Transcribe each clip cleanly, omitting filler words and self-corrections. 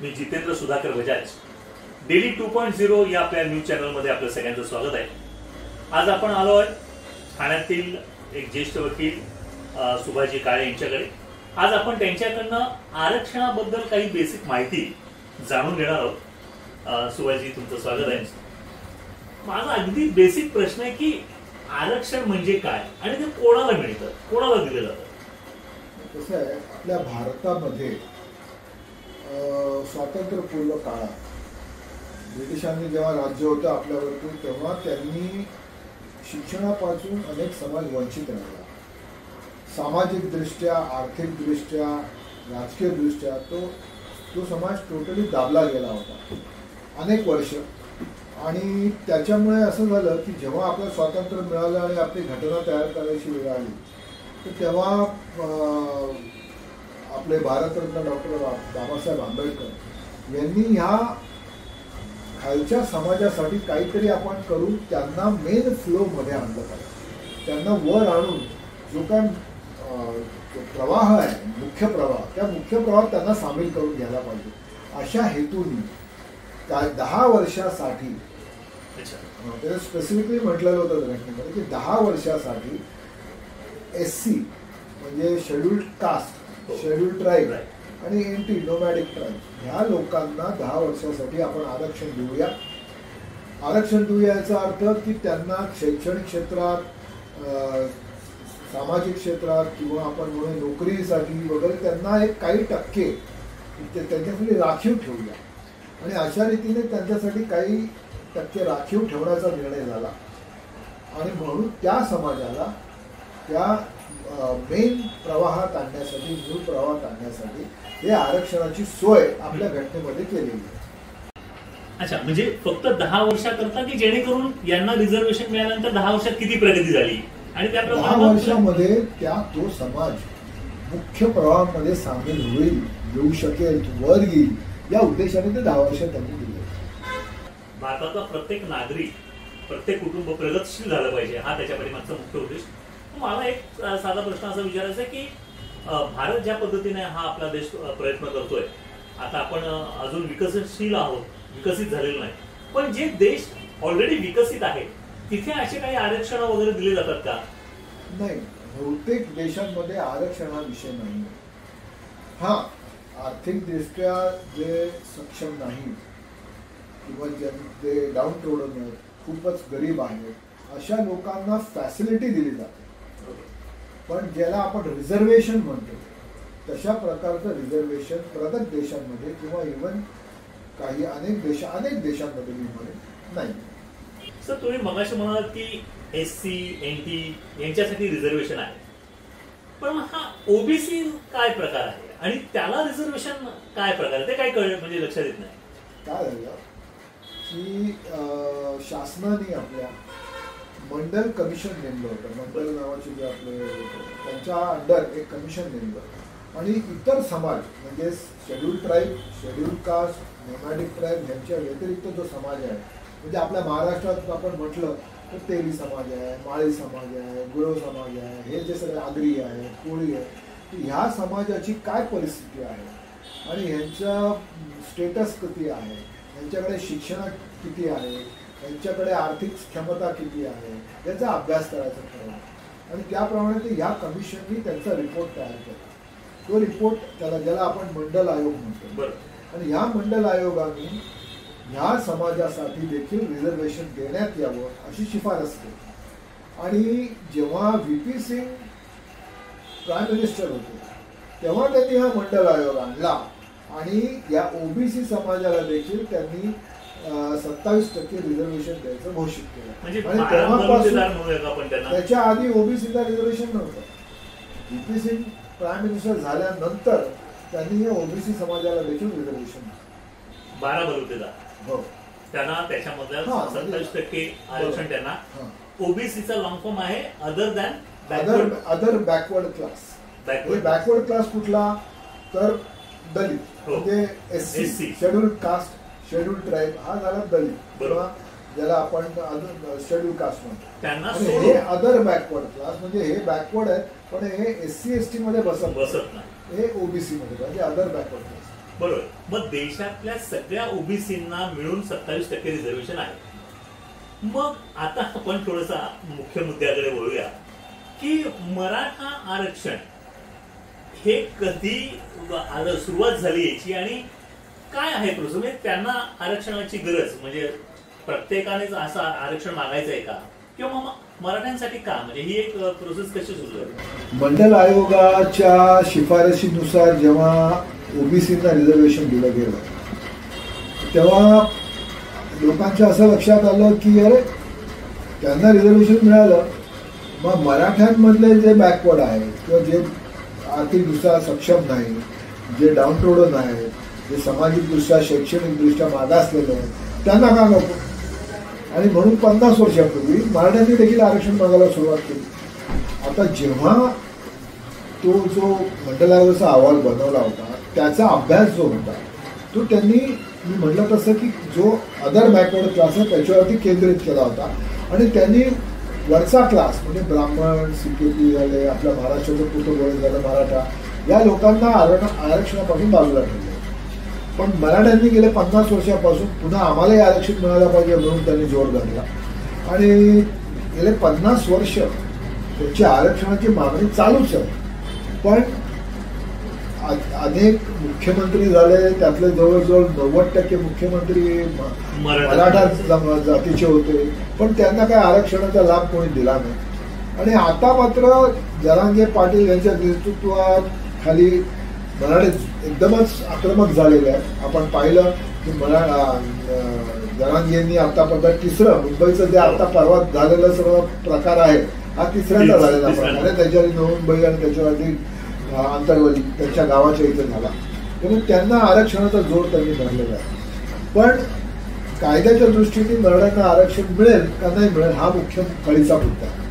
मी Jitendra Sudhakar Bajaj. Daily 2.0 या आपल्या news चॅनलमध्ये आपलं सगळ्यांचं स्वागत आहे. आज आपण आलो आहे ठाण्यातील एक ज्येष्ठ वकील सुभाजी काळे यांच्याकडे. आज आपण त्यांच्याकडनं आरक्षणाबद्दल काही बेसिक माहिती जाणून घेणार आहोत. सुभाजी, तुमचं स्वागत आहे. माझा अगदी बेसिक प्रश्न आहे की आरक्षण म्हणजे काय आणि ते कोणाला मिळतं, कोणाला दिलं जातं? कसं आहे, आपल्या भारतामध्ये स्वातंत्र्यपूर्व काळात ब्रिटिशांनी जेव्हा राज्य होतं आपल्यावरती, तेव्हा त्यांनी शिक्षणापासून अनेक समाज वंचित राहिला. सामाजिकदृष्ट्या, आर्थिकदृष्ट्या, राजकीयदृष्ट्या तो समाज टोटली दाबला गेला होता अनेक वर्ष. आणि त्याच्यामुळे असं झालं की जेव्हा आपलं स्वातंत्र्य मिळालं आणि आपली घटना तयार करायची वेळ आली, तर तेव्हा आपले भारतरत्न डॉक्टर बाबासाहेब आंबेडकर यांनी ह्या खालच्या समाजासाठी काहीतरी आपण करू, त्यांना मेन फ्लोमध्ये आणलं पाहिजे. त्यांना वर आणून जो काय प्रवाह आहे, मुख्य प्रवाह, त्या मुख्य प्रवाहात त्यांना सामील करून घ्यायला पाहिजे. अशा हेतूने काय 10 वर्षासाठी त्याला स्पेसिफिकली म्हटलेलं होतं घटनेमध्ये की 10 वर्षासाठी SC म्हणजे शेड्यूल्ड कास्ट, शेड्यूल्ड ट्राईब आणि NT नोमॅडिक ट्राईब ह्या लोकांना 10 वर्षासाठी आपण आरक्षण देऊया. आरक्षण देऊया याचा अर्थ की त्यांना शैक्षणिक क्षेत्रात, सामाजिक क्षेत्रात किंवा आपण म्हणून नोकरीसाठी वगैरे त्यांना एक काही टक्के त्यांच्यासाठी राखीव ठेवूया. आणि अशा रीतीने त्यांच्यासाठी काही टक्के राखीव ठेवण्याचा निर्णय झाला. आणि म्हणून त्या समाजाला त्या मेन प्रवाहात आणण्यासाठी, मूळ प्रवाहात आणण्यासाठी हे आरक्षणाची सोय आपल्या घटनेमध्ये केलेली आहे. अच्छा, म्हणजे फक्त 10 वर्षाकरता की जेणेकरून यांना रिझर्वेशन मिळाल्यानंतर 10 वर्षात किती प्रगती झाली आणि त्याप्रमाणे 10 वर्षामध्ये तो समाज मुख्य प्रवाहामध्ये सामील होईल, येऊ शकेल, वर येईल, या उद्देशाने ते 10 वर्ष त्यांनी दिले. भारताचा प्रत्येक नागरिक, प्रत्येक कुटुंब प्रगतशील झालं पाहिजे, हा त्याच्या पाठीमागचा मुख्य उद्देश. मला एक साधा प्रश्न असा विचारायचा आहे की भारत ज्या पद्धतीने हा आपला देश प्रयत्न करतोय, आता आपण अजून विकसनशील आहोत, विकसित झालेलो नाही, पण जे देश ऑलरेडी विकसित आहे तिथे असे काही आरक्षण वगैरे दिले जातात का? नाही, बहुतेक देशांमध्ये आरक्षण हा विषय नाही. हा, आर्थिकदृष्ट्या जे सक्षम नाही किंवा जे डाऊन टोडन आहेत, खूपच गरीब आहेत, अशा लोकांना फॅसिलिटी दिली जाते. पण ज्याला आपण रिझर्वेशन म्हणतो, तशा प्रकारचं रिझर्वेशन प्रगत देशांमध्ये किंवा इव्हन काही अनेक देशांमध्ये मी म्हणेन नाही. सर, तुम्ही मगाशी म्हणालात की SC, NT यांच्यासाठी रिझर्वेशन आहे, पण हा OBC काय प्रकार आहे आणि त्याला रिझर्वेशन काय प्रकार आहे ते काय कळलं, म्हणजे लक्षात येत नाही. काय झालं की शासनाने आपल्या मंडल कमिशन नेमलं होतं. मंडल नावाचे जे आपले त्यांच्या अंडर एक कमिशन नेमलं आणि इतर समाज म्हणजे scheduled tribe, scheduled caste, nomadic tribe यांच्या व्यतिरिक्त जो समाज आहे, म्हणजे आपल्या महाराष्ट्रात आपण म्हटलं तर तेली समाज आहे, माळी समाज आहे, गुरव समाज आहे, हे जे सगळे आगरी आहे, कोळी आहे, ह्या समाजाची काय परिस्थिती आहे आणि ह्यांचा स्टेटस किती आहे, यांच्याकडे शिक्षण किती आहे, यांच्याकडे आर्थिक क्षमता किती आहे, याचा अभ्यास करायचा ठरवला. आणि त्याप्रमाणे ते ह्या कमिशननी त्यांचा रिपोर्ट तयार केला. तो रिपोर्ट ज्याला आपण मंडल आयोग म्हणतो. आणि ह्या मंडल आयोगाने ह्या समाजासाठी देखील रिझर्वेशन देण्यात यावं अशी शिफारस केली. आणि जेव्हा VP सिंग प्राईम मिनिस्टर होते, तेव्हा त्यांनी हा मंडल आयोग आणला आणि या OBC समाजाला देखील त्यांनी 27% रिझर्वेशन द्यायचं घोषित केलं. म्हणजे तेव्हापासून त्याच्या आधी OBCला रिझर्वेशन नव्हतं. VP सिंग प्राईम मिनिस्टर झाल्यानंतर त्यांनी हे OBC समाजाला देखील रिझर्वेशन 12 बलुतेदार, हो, त्यांना त्याच्यामधल्या 27% आरक्षण त्यांना. OBCचा लॉंग फॉर्म आहे other backward class. Backward class कुठला तर दलित, म्हणजे SC scheduled caste, scheduled tribe हा झाला दलित किंवा ज्याला आपण शेड्यूल्ड कास्ट म्हणतो. हे अदर बॅकवर्ड क्लास म्हणजे हे बॅकवर्ड आहेत पण हे SC ST मध्ये बसत नाही, हे OBC मध्ये म्हणजे अदर बॅकवर्ड क्लास. बरोबर. मग देशातल्या सगळ्या ओबीसींना मिळून 27% रिझर्वेशन आहे. मग आता आपण थोडसा मुख्य मुद्द्याकडे वळूया की मराठा आरक्षण हे कधी सुरुवात झाली याची आणि काय आहे प्रोसेस. म्हणजे त्यांना आरक्षणाची गरज म्हणजे प्रत्येकानेच असं आरक्षण मागायचं आहे का किंवा मराठ्यांसाठी का, म्हणजे ही एक प्रोसेस कशी सुरू आहे. मंडल आयोगाच्या शिफारशीनुसार जेव्हा ओबीसींना रिझर्वेशन दिलं गेलं तेव्हा लोकांच्या असं लक्षात आलं की अरे त्यांना रिझर्वेशन मिळालं, मग मराठ्यांमधले जे बॅकवर्ड आहेत किंवा जे आर्थिकदृष्ट्या सक्षम नाही, जे डाऊनट्रोडन आहेत, जे सामाजिकदृष्ट्या शैक्षणिकदृष्ट्या मागासलेले आहेत त्यांना का नको. आणि म्हणून 50 वर्षापूर्वी मराठ्यांनी देखील आरक्षण मागायला सुरुवात केली. आता जेव्हा तो जो मंडल आयोगाचा अहवाल बनवला होता त्याचा अभ्यास जो होता तो त्यांनी मी म्हटलं तसं की जो अदर बॅकवर्ड क्लास आहे त्याच्यावरती केंद्रित केला होता आणि त्यांनी वरचा क्लास म्हणजे ब्राह्मण, सीकेपी झाले, आपल्या महाराष्ट्राचं कुटुंब झालं, मराठा या लोकांना आरक्षणापासून बाजूला ठेवलं. पण मराठ्यांनी गेले 50 वर्षापासून पुन्हा आम्हालाही आरक्षण मिळालं पाहिजे म्हणून त्यांनी जोर धरला आणि गेले 50 वर्ष त्यांची आरक्षणाची मागणी चालूच आहे. पण अनेक मुख्यमंत्री झाले, त्यातले जवळजवळ 90% मुख्यमंत्री मराठा जातीचे होते, पण त्यांना काय आरक्षणाचा लाभ कोणी दिला नाही. आणि आता मात्र जरांगे पाटील यांच्या नेतृत्वाखाली मराठे एकदमच आक्रमक झालेले आहेत. आपण पाहिलं की जरांगेंनी आतापर्यंत तिसरं मुंबईचं जे आता परवा झालेलं सर्व प्रकार आहे हा तिसऱ्यांदा झालेला प्रकार आहे. त्याच्यावरती नवी मुंबई आणि त्याच्यावरती आंतरवली त्यांच्या गावाच्या इथे झाला. म्हणून त्यांना आरक्षणाचा जोर त्यांनी धरलेला आहे. पण कायद्याच्या दृष्टीने मराठ्यांना आरक्षण मिळेल का नाही मिळेल हा मुख्य कळीचा मुद्दा आहे.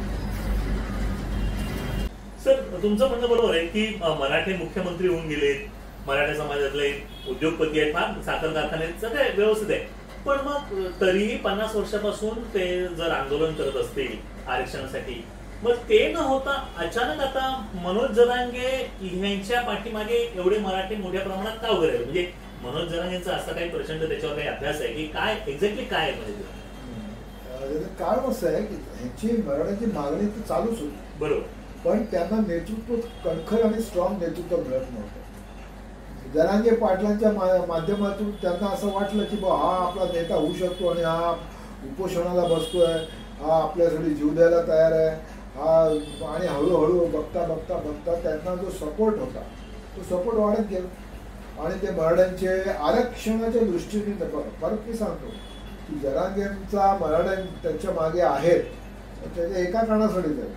सर, तुमचं म्हणणं बरोबर आहे की मराठे मुख्यमंत्री होऊन गेलेत, मराठा समाजातले उद्योगपती आहेत, फार साखर कारखाने सगळे व्यवस्थित आहे. पण मग तरीही 50 वर्षापासून ते जर आंदोलन करत असतील आरक्षणासाठी, मग ते न होता अचानक आता मनोज जरांगे यांच्या पाठीमागे एवढे मराठी मोठ्या प्रमाणात का वगैरे, म्हणजे मनोज जरांगेंचा असा काही प्रचंड त्याच्यावर काही अभ्यास आहे की काय एक्झॅक्टली काय आहे. म्हणजे कारण असं आहे की ह्याची मराठ्याची मागणी तर चालूच होती बरोबर, पण त्यांना नेतृत्व कणखर आणि स्ट्रॉंग नेतृत्व मिळत नव्हतं. जरांगे पाटलांच्या माध्यमातून त्यांना असं वाटलं की बा हा आपला नेता होऊ शकतो आणि हा उपोषणाला बसतोय, हा आपल्यासाठी जीव द्यायला तयार आहे, हा. आणि हळूहळू बघता बघता बघता त्यांना जो सपोर्ट होता तो सपोर्ट वाढत गेला आणि ते मराठ्यांचे आरक्षणाच्या दृष्टीने परत मी सांगतो की जरांगेंचा मराठ्यां त्यांच्या मागे आहेत त्याच्या एका कारणासाठीच आहे.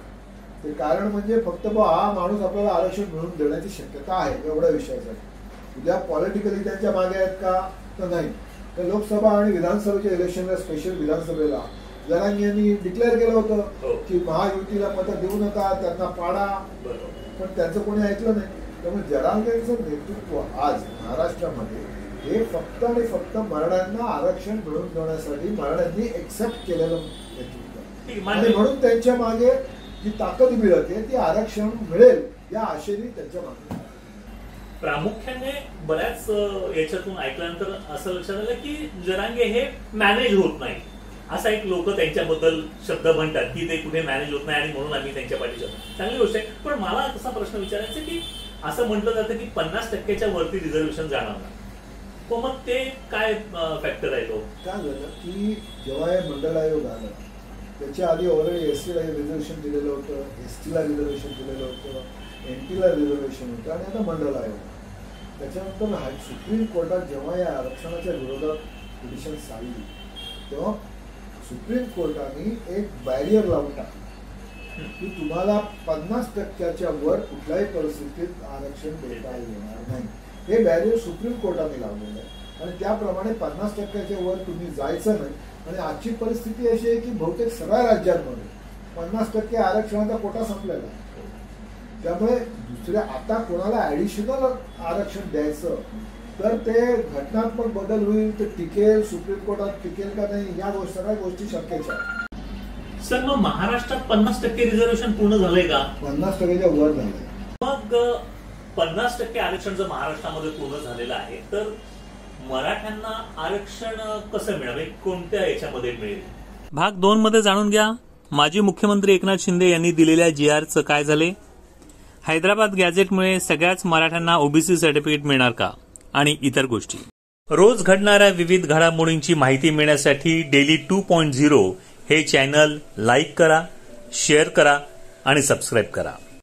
ते कारण म्हणजे फक्त हा माणूस आपल्याला आरक्षण मिळवून देण्याची शक्यता आहे एवढ्या विषयासाठी. उद्या पॉलिटिकली त्यांच्या मागे आहेत का तर नाही. तर लोकसभा आणि विधानसभेच्या इलेक्शनला स्पेशल विधानसभेला जरांगे यांनी डिक्लेअर केलं होतं की महायुतीला मतं देऊ नका, त्यांना पाडा, पण त्यांचं कोणी ऐकलं नाही. त्यामुळे जरांगेंचं नेतृत्व आज महाराष्ट्रामध्ये हे फक्त आणि फक्त मराठ्यांना आरक्षण मिळवून देण्यासाठी मराठ्यांनी एक्सेप्ट केलेलं नेतृत्व आणि म्हणून त्यांच्या मागे जी ताकद मिळते ती आरक्षण मिळेल या आशेने त्यांच्या मागे. प्रामुख्याने बऱ्याच याच्यातून ऐकल्यानंतर असं लक्षात आलं की जरांगे हे मॅनेज होत नाही, असा एक लोक त्यांच्याबद्दल शब्द म्हणतात की ते कुठे मॅनेज होत नाही आणि म्हणून आम्ही त्यांच्या पाठीच्या. चांगली गोष्ट आहे. पण मला तसा प्रश्न विचारायचा की असं म्हटलं जातं की 50% वरती रिझर्वेशन जाणार नाही, पण मग ते काय फॅक्टर आहे. तो काय झालं की जेव्हा हे मंडल आयोग आलं त्याच्या आधी ऑलरेडी एसटीला रिझर्वेशन दिलेलं होतं, एसटीला रिझर्वेशन दिलेलं होतं, एनटीला रिझर्वेशन होतं आणि आता मंडल आयोग. त्याच्यानंतर सुप्रीम कोर्टात जेव्हा या आरक्षणाच्या विरोधात पिटिशन्स आली तेव्हा सुप्रीम कोर्टाने एक बॅरियर लावून टाकलं की तुम्हाला 50% वर कुठल्याही परिस्थितीत आरक्षण देता येणार नाही. हे बॅरियर सुप्रीम कोर्टाने लावलेलं आहे आणि त्याप्रमाणे 50% वर तुम्ही जायचं नाही. आणि आजची परिस्थिती अशी आहे की बहुतेक सगळ्या राज्यांमध्ये 50% आरक्षणाचा कोटा संपलेला आहे. त्यामुळे दुसऱ्या आता कोणाला ऍडिशनल आरक्षण द्यायचं तर ते घटनात्मक बदल होईल, ते टिकेल, सुप्रीम कोर्टात टिकेल का नाही या सगळ्या गोष्टी शक्यच आहेत. सर, मग महाराष्ट्रात 50% रिझर्वेशन पूर्ण झालंय का? 50%च्या वर झालंय. मग 50% आरक्षण जर महाराष्ट्रामध्ये पूर्ण झालेलं आहे तर मराठ्यांना आरक्षण कसं मिळावे, कोणत्या याच्यामध्ये मिळेल? भाग 2 मध्ये जाणून घ्या. माजी मुख्यमंत्री एकनाथ शिंदे यांनी दिलेल्या GRचं काय झाले? हैदराबाद गॅझेटमुळे सगळ्याच मराठ्यांना ओबीसी सर्टिफिकेट मिळणार का? आणि इतर गोष्टी. रोज घडणाऱ्या विविध घडामोडींची माहिती मिळण्यासाठी डेली 2.0 हे चॅनल लाईक करा, शेअर करा आणि सबस्क्राईब करा.